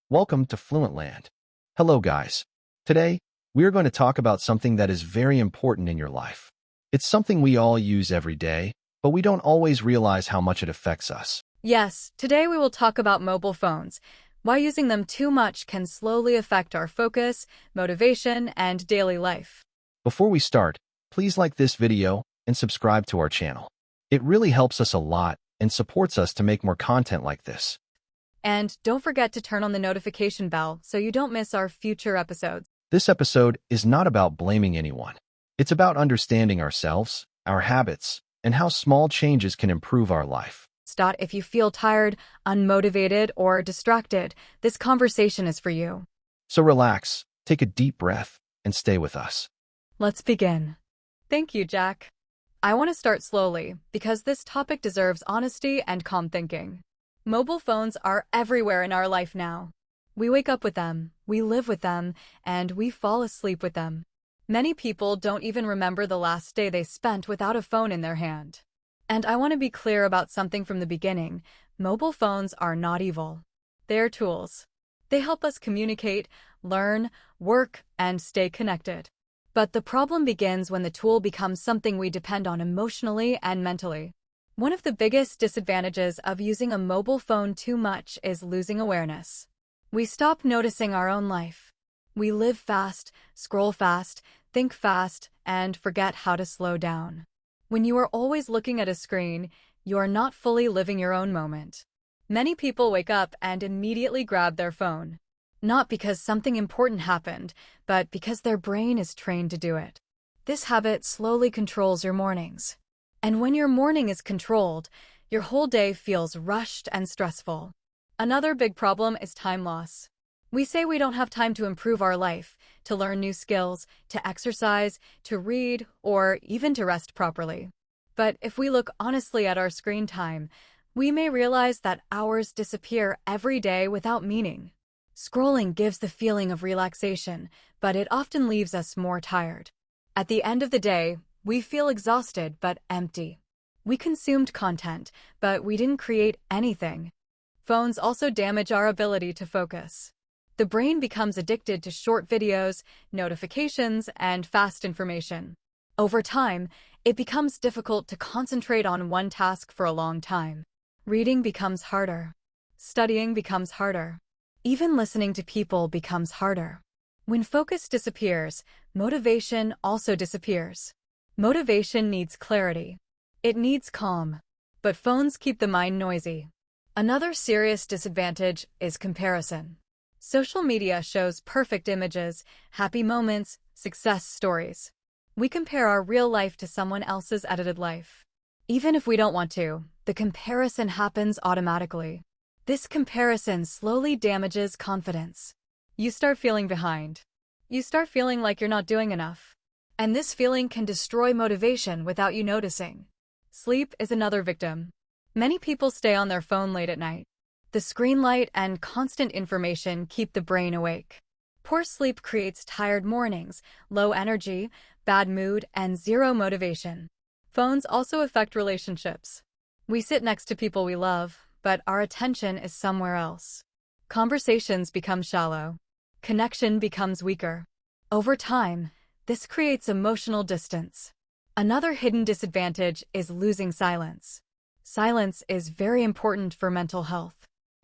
Welcome to Fluent Land. Hello, guys. Today, we are going to talk about something that is very important in your life. It's something we all use every day, but we don't always realize how much it affects us. Yes, today we will talk about mobile phones, why using them too much can slowly affect our focus, motivation, and daily life. Before we start, please like this video and subscribe to our channel. It really helps us a lot and supports us to make more content like this. And don't forget to turn on the notification bell so you don't miss our future episodes. This episode is not about blaming anyone. It's about understanding ourselves, our habits, and how small changes can improve our life. Stop if you feel tired, unmotivated, or distracted. This conversation is for you. So relax, take a deep breath, and stay with us. Let's begin. Thank you, Jack. I want to start slowly because this topic deserves honesty and calm thinking. Mobile phones are everywhere in our life now. We wake up with them, we live with them, and we fall asleep with them. Many people don't even remember the last day they spent without a phone in their hand. And I want to be clear about something from the beginning. Mobile phones are not evil. They're tools. They help us communicate, learn, work, and stay connected. But the problem begins when the tool becomes something we depend on emotionally and mentally. One of the biggest disadvantages of using a mobile phone too much is losing awareness. We stop noticing our own life. We live fast, scroll fast, think fast, and forget how to slow down. When you are always looking at a screen, you are not fully living your own moment. Many people wake up and immediately grab their phone. Not because something important happened, but because their brain is trained to do it. This habit slowly controls your mornings. And when your morning is controlled, your whole day feels rushed and stressful. Another big problem is time loss. We say we don't have time to improve our life, to learn new skills, to exercise, to read, or even to rest properly. But if we look honestly at our screen time, we may realize that hours disappear every day without meaning. Scrolling gives the feeling of relaxation, but it often leaves us more tired. At the end of the day, we feel exhausted but empty. We consumed content, but we didn't create anything. Phones also damage our ability to focus. The brain becomes addicted to short videos, notifications, and fast information. Over time, it becomes difficult to concentrate on one task for a long time. Reading becomes harder. Studying becomes harder. Even listening to people becomes harder. When focus disappears, motivation also disappears. Motivation needs clarity. It needs calm. But phones keep the mind noisy. Another serious disadvantage is comparison. Social media shows perfect images, happy moments, success stories. We compare our real life to someone else's edited life. Even if we don't want to, the comparison happens automatically. This comparison slowly damages confidence. You start feeling behind. You start feeling like you're not doing enough. And this feeling can destroy motivation without you noticing. Sleep is another victim. Many people stay on their phone late at night. The screen light and constant information keep the brain awake. Poor sleep creates tired mornings, low energy, bad mood, and zero motivation. Phones also affect relationships. We sit next to people we love, but our attention is somewhere else. Conversations become shallow. Connection becomes weaker. Over time, this creates emotional distance. Another hidden disadvantage is losing silence. Silence is very important for mental health.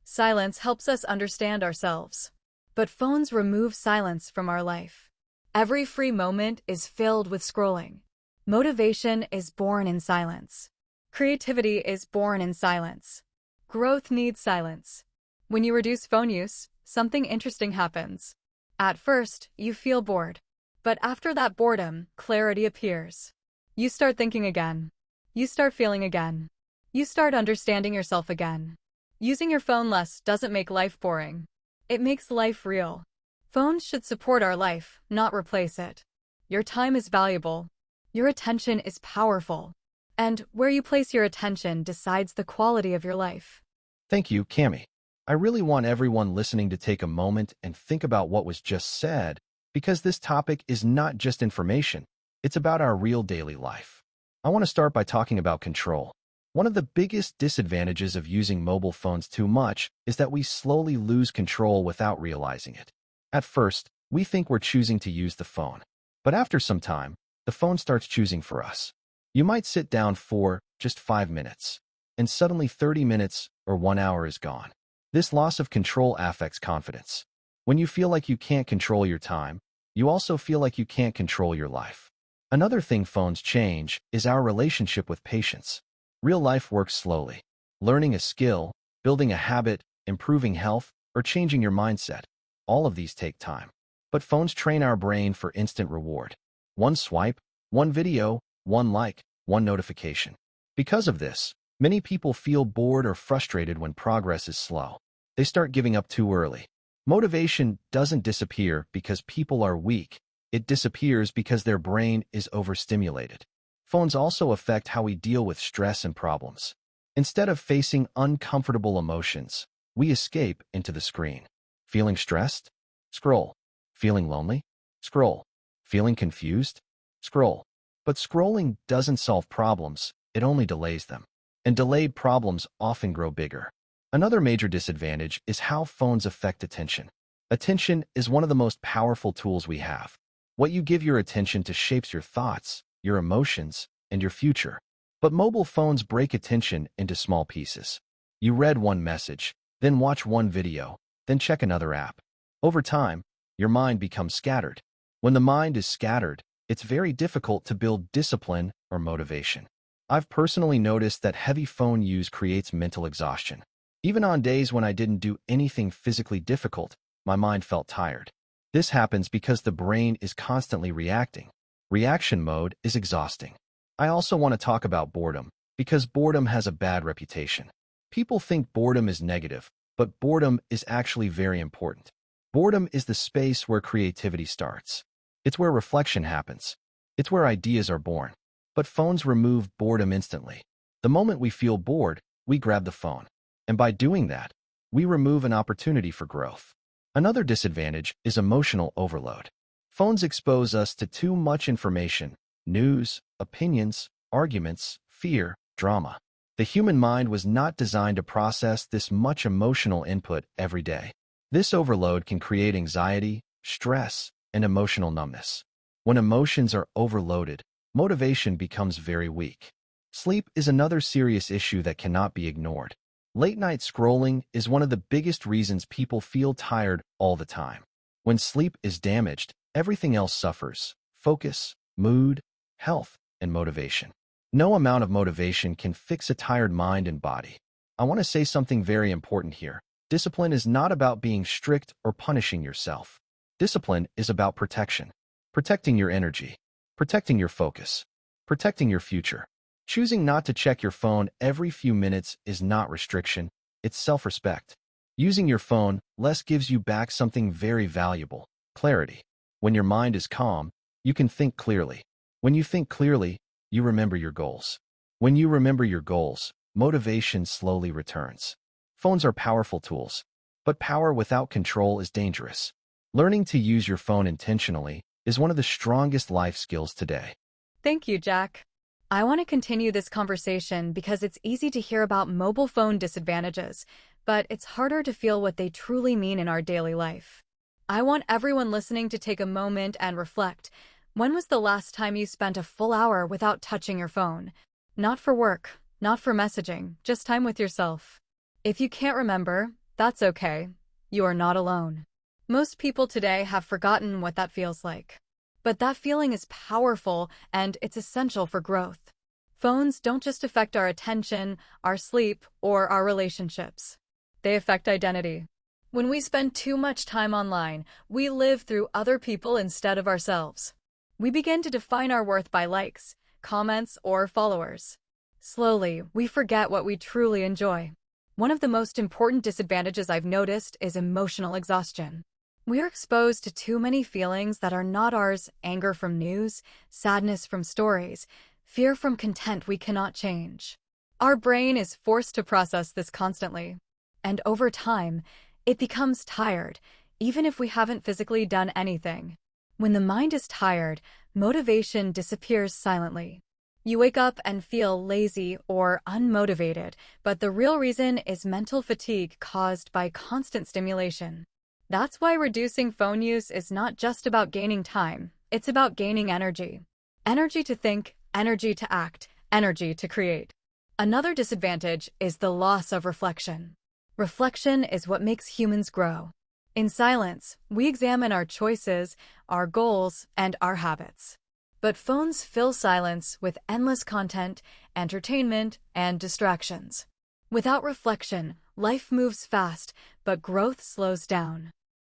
Silence helps us understand ourselves. But phones remove silence from our life. Every free moment is filled with scrolling. Motivation is born in silence. Creativity is born in silence. Growth needs silence. When you reduce phone use, something interesting happens. At first, you feel bored. But after that boredom, clarity appears. You start thinking again. You start feeling again. You start understanding yourself again. Using your phone less doesn't make life boring. It makes life real. Phones should support our life, not replace it. Your time is valuable. Your attention is powerful. And where you place your attention decides the quality of your life. Thank you, Cami. I really want everyone listening to take a moment and think about what was just said, because this topic is not just information, it's about our real daily life. I want to start by talking about control. One of the biggest disadvantages of using mobile phones too much is that we slowly lose control without realizing it. At first, we think we're choosing to use the phone, but after some time, the phone starts choosing for us. You might sit down for just 5 minutes, and suddenly 30 minutes or 1 hour is gone. This loss of control affects confidence. When you feel like you can't control your time, you also feel like you can't control your life. Another thing phones change is our relationship with patience. Real life works slowly. Learning a skill, building a habit, improving health, or changing your mindset. All of these take time. But phones train our brain for instant reward. One swipe, one video, one like, one notification. Because of this, many people feel bored or frustrated when progress is slow. They start giving up too early. Motivation doesn't disappear because people are weak. It disappears because their brain is overstimulated. Phones also affect how we deal with stress and problems. Instead of facing uncomfortable emotions, we escape into the screen. Feeling stressed? Scroll. Feeling lonely? Scroll. Feeling confused? Scroll. But scrolling doesn't solve problems, it only delays them. And delayed problems often grow bigger. Another major disadvantage is how phones affect attention. Attention is one of the most powerful tools we have. What you give your attention to shapes your thoughts, your emotions, and your future. But mobile phones break attention into small pieces. You read one message, then watch one video, then check another app. Over time, your mind becomes scattered. When the mind is scattered, it's very difficult to build discipline or motivation. I've personally noticed that heavy phone use creates mental exhaustion. Even on days when I didn't do anything physically difficult, my mind felt tired. This happens because the brain is constantly reacting. Reaction mode is exhausting. I also want to talk about boredom, because boredom has a bad reputation. People think boredom is negative, but boredom is actually very important. Boredom is the space where creativity starts. It's where reflection happens. It's where ideas are born. But phones remove boredom instantly. The moment we feel bored, we grab the phone. And by doing that, we remove an opportunity for growth. Another disadvantage is emotional overload. Phones expose us to too much information, news, opinions, arguments, fear, drama. The human mind was not designed to process this much emotional input every day. This overload can create anxiety, stress, and emotional numbness. When emotions are overloaded, motivation becomes very weak. Sleep is another serious issue that cannot be ignored. Late-night scrolling is one of the biggest reasons people feel tired all the time. When sleep is damaged, everything else suffers: focus, mood, health, and motivation. No amount of motivation can fix a tired mind and body. I want to say something very important here. Discipline is not about being strict or punishing yourself. Discipline is about protection. Protecting your energy. Protecting your focus. Protecting your future. Choosing not to check your phone every few minutes is not restriction, it's self-respect. Using your phone less gives you back something very valuable: clarity. When your mind is calm, you can think clearly. When you think clearly, you remember your goals. When you remember your goals, motivation slowly returns. Phones are powerful tools, but power without control is dangerous. Learning to use your phone intentionally is one of the strongest life skills today. Thank you, Jack. I want to continue this conversation because it's easy to hear about mobile phone disadvantages, but it's harder to feel what they truly mean in our daily life. I want everyone listening to take a moment and reflect. When was the last time you spent a full hour without touching your phone? Not for work, not for messaging, just time with yourself. If you can't remember, that's okay. You are not alone. Most people today have forgotten what that feels like. But that feeling is powerful, and it's essential for growth. Phones don't just affect our attention, our sleep, or our relationships. They affect identity. When we spend too much time online, we live through other people instead of ourselves. We begin to define our worth by likes, comments, or followers. Slowly, we forget what we truly enjoy. One of the most important disadvantages I've noticed is emotional exhaustion. We are exposed to too many feelings that are not ours: anger from news, sadness from stories, fear from content we cannot change. Our brain is forced to process this constantly. And over time, it becomes tired, even if we haven't physically done anything. When the mind is tired, motivation disappears silently. You wake up and feel lazy or unmotivated, but the real reason is mental fatigue caused by constant stimulation. That's why reducing phone use is not just about gaining time, it's about gaining energy. Energy to think, energy to act, energy to create. Another disadvantage is the loss of reflection. Reflection is what makes humans grow. In silence, we examine our choices, our goals, and our habits. But phones fill silence with endless content, entertainment, and distractions. Without reflection, life moves fast, but growth slows down.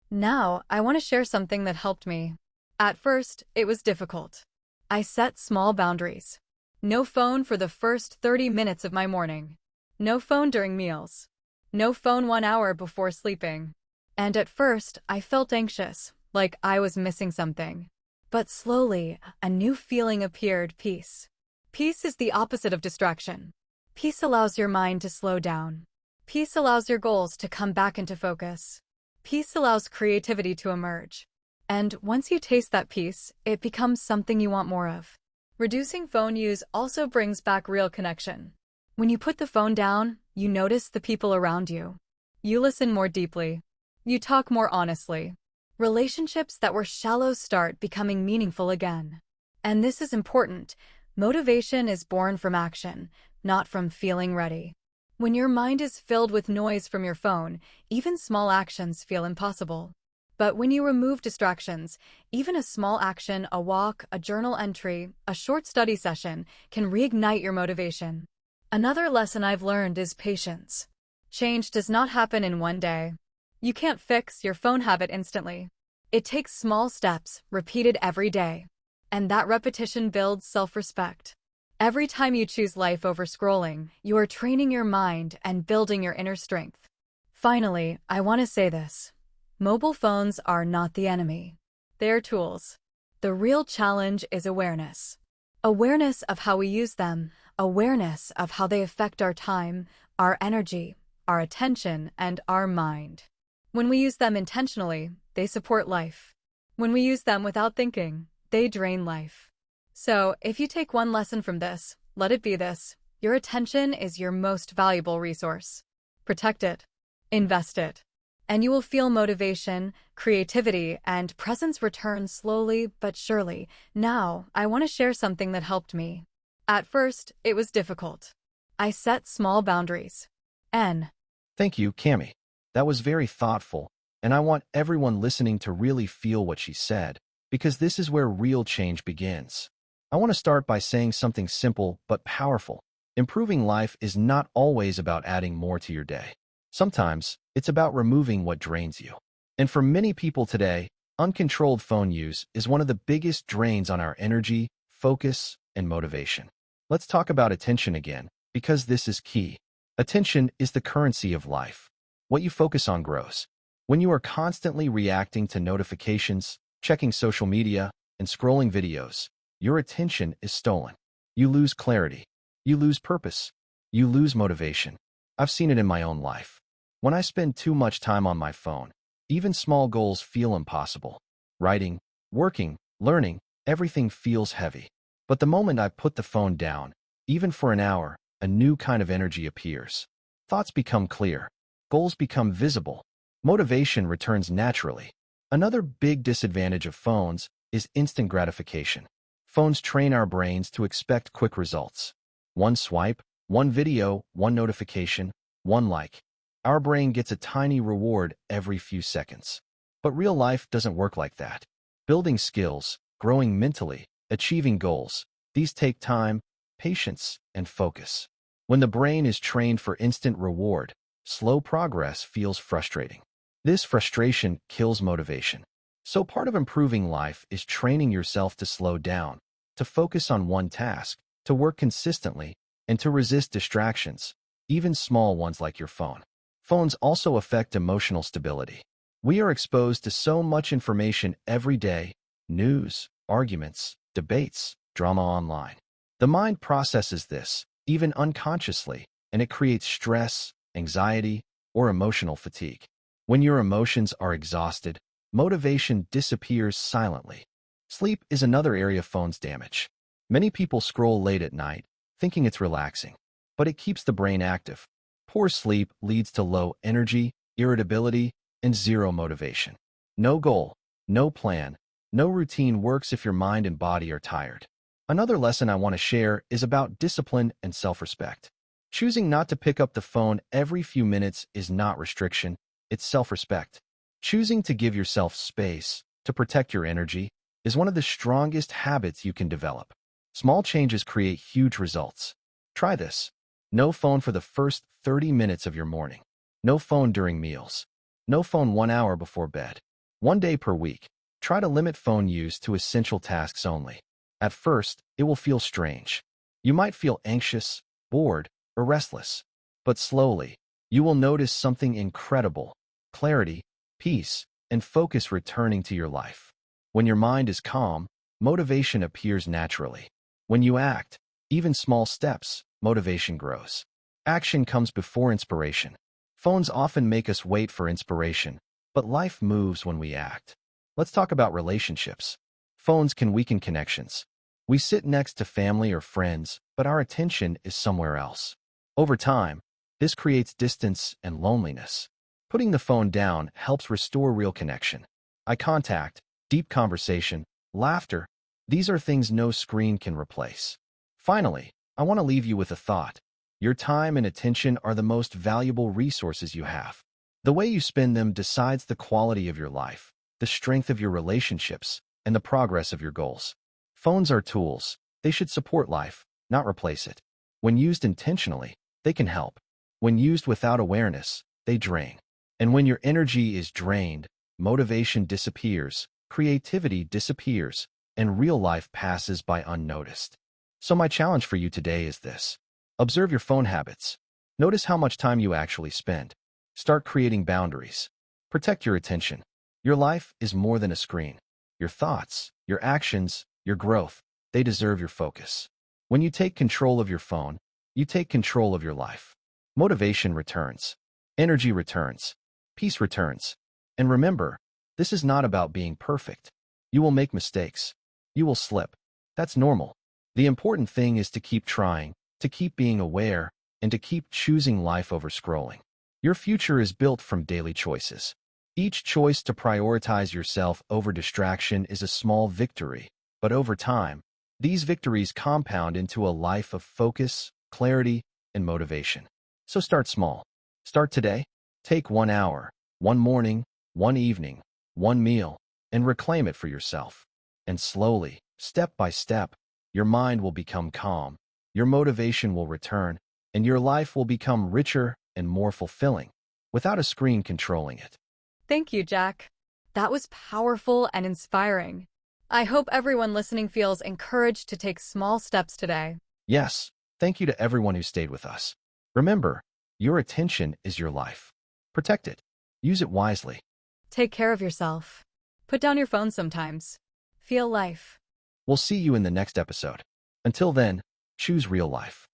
Now, I want to share something that helped me. At first, it was difficult. I set small boundaries. No phone for the first 30 minutes of my morning. No phone during meals. No phone 1 hour before sleeping. And at first, I felt anxious, like I was missing something. But slowly, a new feeling appeared: peace. Peace is the opposite of distraction. Peace allows your mind to slow down. Peace allows your goals to come back into focus. Peace allows creativity to emerge. And once you taste that peace, it becomes something you want more of. Reducing phone use also brings back real connection. When you put the phone down, you notice the people around you. You listen more deeply. You talk more honestly. Relationships that were shallow start becoming meaningful again. And this is important. Motivation is born from action, not from feeling ready. When your mind is filled with noise from your phone, even small actions feel impossible. But when you remove distractions, even a small action, a walk, a journal entry, a short study session, can reignite your motivation. Another lesson I've learned is patience. Change does not happen in one day. You can't fix your phone habit instantly. It takes small steps, repeated every day. And that repetition builds self-respect. Every time you choose life over scrolling, you are training your mind and building your inner strength. Finally, I want to say this. Mobile phones are not the enemy. They're tools. The real challenge is awareness. Awareness of how we use them, awareness of how they affect our time, our energy, our attention, and our mind. When we use them intentionally, they support life. When we use them without thinking, they drain life. So, if you take one lesson from this, let it be this: your attention is your most valuable resource. Protect it. Invest it. And you will feel motivation, creativity, and presence return slowly but surely. Now, I want to share something that helped me. At first, it was difficult. I set small boundaries. Thank you, Cami. That was very thoughtful, and I want everyone listening to really feel what she said, because this is where real change begins. I want to start by saying something simple but powerful. Improving life is not always about adding more to your day. Sometimes, it's about removing what drains you. And for many people today, uncontrolled phone use is one of the biggest drains on our energy, focus, and motivation. Let's talk about attention again, because this is key. Attention is the currency of life. What you focus on grows. When you are constantly reacting to notifications, checking social media, and scrolling videos, your attention is stolen. You lose clarity. You lose purpose. You lose motivation. I've seen it in my own life. When I spend too much time on my phone, even small goals feel impossible. Writing, working, learning, everything feels heavy. But the moment I put the phone down, even for an hour, a new kind of energy appears. Thoughts become clear. Goals become visible. Motivation returns naturally. Another big disadvantage of phones is instant gratification. Phones train our brains to expect quick results. One swipe, one video, one notification, one like. Our brain gets a tiny reward every few seconds. But real life doesn't work like that. Building skills, growing mentally, achieving goals, these take time, patience, and focus. When the brain is trained for instant reward, slow progress feels frustrating. This frustration kills motivation. So part of improving life is training yourself to slow down, to focus on one task, to work consistently, and to resist distractions, even small ones like your phone. Phones also affect emotional stability. We are exposed to so much information every day: news, arguments, debates, drama online. The mind processes this, even unconsciously, and it creates stress, anxiety, or emotional fatigue. When your emotions are exhausted, motivation disappears silently. Sleep is another area phones damage. Many people scroll late at night, thinking it's relaxing, but it keeps the brain active. Poor sleep leads to low energy, irritability, and zero motivation. No goal, no plan, no routine works if your mind and body are tired. Another lesson I want to share is about discipline and self-respect. Choosing not to pick up the phone every few minutes is not restriction, it's self-respect. Choosing to give yourself space, to protect your energy, is one of the strongest habits you can develop. Small changes create huge results. Try this. No phone for the first 30 minutes of your morning. No phone during meals. No phone 1 hour before bed. 1 day per week. Try to limit phone use to essential tasks only. At first, it will feel strange. You might feel anxious, bored, or restless. But slowly, you will notice something incredible: clarity, peace, and focus returning to your life. When your mind is calm, motivation appears naturally. When you act, even small steps, motivation grows. Action comes before inspiration. Phones often make us wait for inspiration, but life moves when we act. Let's talk about relationships. Phones can weaken connections. We sit next to family or friends, but our attention is somewhere else. Over time, this creates distance and loneliness. Putting the phone down helps restore real connection. Eye contact, deep conversation, laughter, these are things no screen can replace. Finally, I want to leave you with a thought. Your time and attention are the most valuable resources you have. The way you spend them decides the quality of your life, the strength of your relationships, and the progress of your goals. Phones are tools. They should support life, not replace it. When used intentionally, they can help. When used without awareness, they drain. And when your energy is drained, motivation disappears, creativity disappears, and real life passes by unnoticed. So my challenge for you today is this. Observe your phone habits. Notice how much time you actually spend. Start creating boundaries. Protect your attention. Your life is more than a screen. Your thoughts, your actions, your growth, they deserve your focus. When you take control of your phone, you take control of your life. Motivation returns. Energy returns. Peace returns. And remember, this is not about being perfect. You will make mistakes. You will slip. That's normal. The important thing is to keep trying, to keep being aware, and to keep choosing life over scrolling. Your future is built from daily choices. Each choice to prioritize yourself over distraction is a small victory, but over time, these victories compound into a life of focus, clarity, and motivation. So start small. Start today. Take 1 hour, one morning, one evening, one meal, and reclaim it for yourself. And slowly, step by step, your mind will become calm, your motivation will return, and your life will become richer and more fulfilling, without a screen controlling it. Thank you, Jack. That was powerful and inspiring. I hope everyone listening feels encouraged to take small steps today. Yes, thank you to everyone who stayed with us. Remember, your attention is your life. Protect it. Use it wisely. Take care of yourself. Put down your phone sometimes. Feel life. We'll see you in the next episode. Until then, choose real life.